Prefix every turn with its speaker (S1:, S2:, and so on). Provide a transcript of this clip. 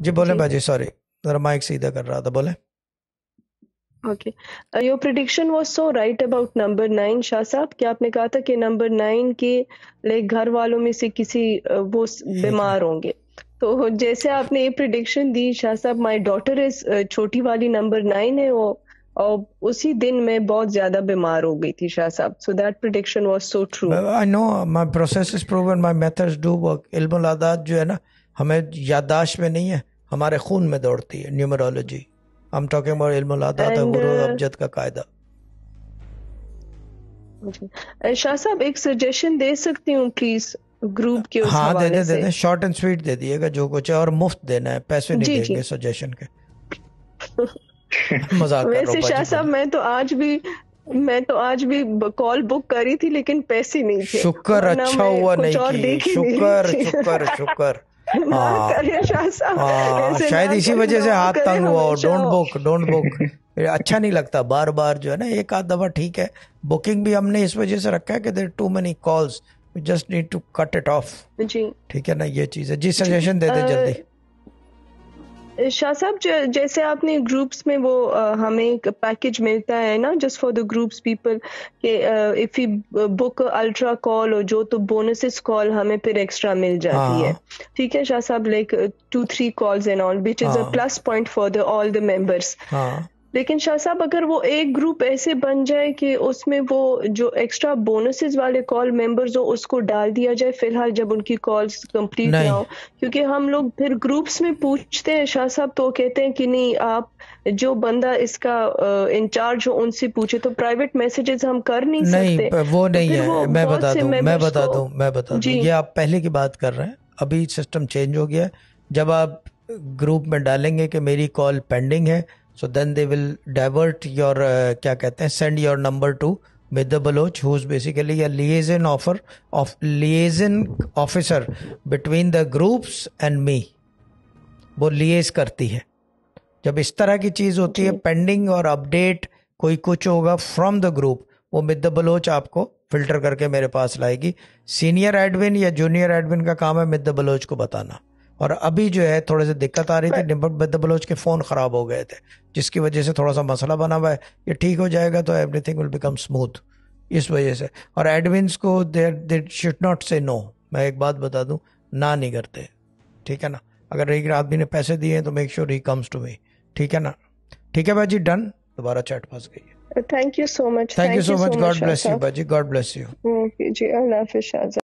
S1: जी बोले
S2: जी
S1: बाजी, सॉरी जरा माइक सीधा कर रहा था, बोले।
S2: Okay. Your prediction was so right about number 9 Shah साहब, क्या आपने कहा था कि नंबर 9 के लाइक घर वालों में से किसी
S1: एक
S2: बीमार होंगे। तो जैसे आपने ये प्रिडिक्शन दी शाह साहब, माय डॉटर इज छोटी वाली नंबर 9 है वो, और उसी दिन मैं बहुत ज्यादा बीमार हो गई थी Shah Sahab. So that prediction was so true.
S1: I know my process is proven, my methods do work. इल्मुल आदात जो है ना, हमें याददाश्त में नहीं है, हमारे खून में दौड़ती है। Numerology, I am talking about इल्मुल आदात,
S2: एंड
S1: गुरु अबजद का कायदा।
S2: शाह साहब एक सजेशन दे सकती हूँ प्लीज, ग्रुप के उस
S1: हाँ दे
S2: हवाले
S1: दे दे
S2: से?
S1: दे, शॉर्ट एंड स्वीट दे दिएगा जो कुछ है, और मुफ्त देना है, पैसे नहीं
S2: जी जी।
S1: देंगे सजेशन के। मजाक कर रहा हूँ
S2: वैसे शाह
S1: बाजी,
S2: साहब
S1: बोले।
S2: मैं तो आज भी कॉल बुक करी थी, लेकिन पैसे नहीं थे,
S1: शुक्र,
S2: वरना
S1: अच्छा
S2: मैं
S1: हुआ
S2: कुछ
S1: नहीं
S2: और
S1: की,
S2: देख ही नहीं रही
S1: शुक्र
S2: थी।
S1: शुक्र शुक्र।
S2: ना
S1: हाँ
S2: करे शाह साहब,
S1: हाँ,
S2: ऐसे
S1: शायद
S2: ना
S1: इसी
S2: करे,
S1: वजह से
S2: दुआ
S1: हाथ
S2: करे
S1: तंग हुआ हो।
S2: हमेशा
S1: डोंट
S2: हो।
S1: Book, don't book. अच्छा नहीं लगता बार बार जो है ना, एक आध दफा ठीक है। बुकिंग भी हमने इस वजह से रखा है कि there too many calls, we just need to cut it off.
S2: जी
S1: ठीक है ना, ये चीज है जी।
S2: जी।
S1: सजेशन दे दे जल्दी।
S2: शाह साहब, जैसे आपने ग्रुप्स में वो हमें एक पैकेज मिलता है ना, just for the groups people, कि if you book ultra call और जो तो बोनसेस कॉल हमें फिर एक्स्ट्रा मिल जाती है।
S1: हाँ
S2: ठीक है Shah Sahab, like 2-3 calls and all, which is a
S1: हाँ
S2: plus point for the all the members.
S1: हाँ।
S2: लेकिन शाह साहब, अगर वो एक ग्रुप ऐसे बन जाए कि उसमें वो जो एक्स्ट्रा बोनसेस वाले कॉल मेंबर्स हो उसको डाल दिया जाए फिलहाल, जब उनकी कॉल्स कंप्लीट ना
S1: नहीं
S2: हो, क्योंकि हम लोग फिर ग्रुप्स में पूछते हैं शाह साहब, तो वो कहते हैं कि नहीं, आप जो बंदा इसका इंचार्ज हो उनसे पूछे, तो प्राइवेट मैसेजेस हम कर नहीं
S1: नहीं,
S2: सकते।
S1: वो
S2: तो
S1: नहीं
S2: फिर वो
S1: है। मैं
S2: बहुत
S1: बता
S2: से
S1: दूं, मैं
S2: मेंबर्स
S1: बता
S2: को।
S1: दूं, मैं बता दूं,
S2: जी
S1: ये आप पहले की बात कर रहे हैं। अभी सिस्टम चेंज हो गया है। जब आप ग्रुप में डालेंगे कि मेरी कॉल पेंडिंग है, so then they will divert your, क्या कहते हैं, सेंड योर नंबर टू मिद Baloch, who is basically a liaison offer of liaison officer between the groups and me. वो लिएज करती है। जब इस तरह की चीज होती है,
S2: जी
S1: पेंडिंग और अपडेट, कोई कुछ होगा फ्रॉम द ग्रुप, वो मिद बलोच आपको फिल्टर करके मेरे पास लाएगी। सीनियर एडमिन या जूनियर एडमिन का काम है मिद बलोच को बताना। और अभी जो है थोड़ी सी दिक्कत आ रही थी, मिद बलोच के फोन खराब हो गए थे, जिसकी वजह से थोड़ा सा मसला बना हुआ है। ये ठीक हो जाएगा तो एवरीथिंग विल बिकम स्मूथ, इस वजह से। और एडमिन्स को दे शुड नॉट से नो। मैं एक बात बता दूं, ना नहीं करते। ठीक है ना। अगर एक आदमी ने पैसे दिए हैं तो make sure he comes to me. ठीक है ना। ठीक है बाजी, डन। दोबारा चैट फंस गई है।
S2: Thank you so much,
S1: thank you
S2: thank
S1: so
S2: you
S1: much,
S2: so much
S1: God
S2: Shah
S1: bless you
S2: साहब।
S1: बाजी, गॉड ब्लेस यू।
S2: जी, अल्लाह हाफिज शाह।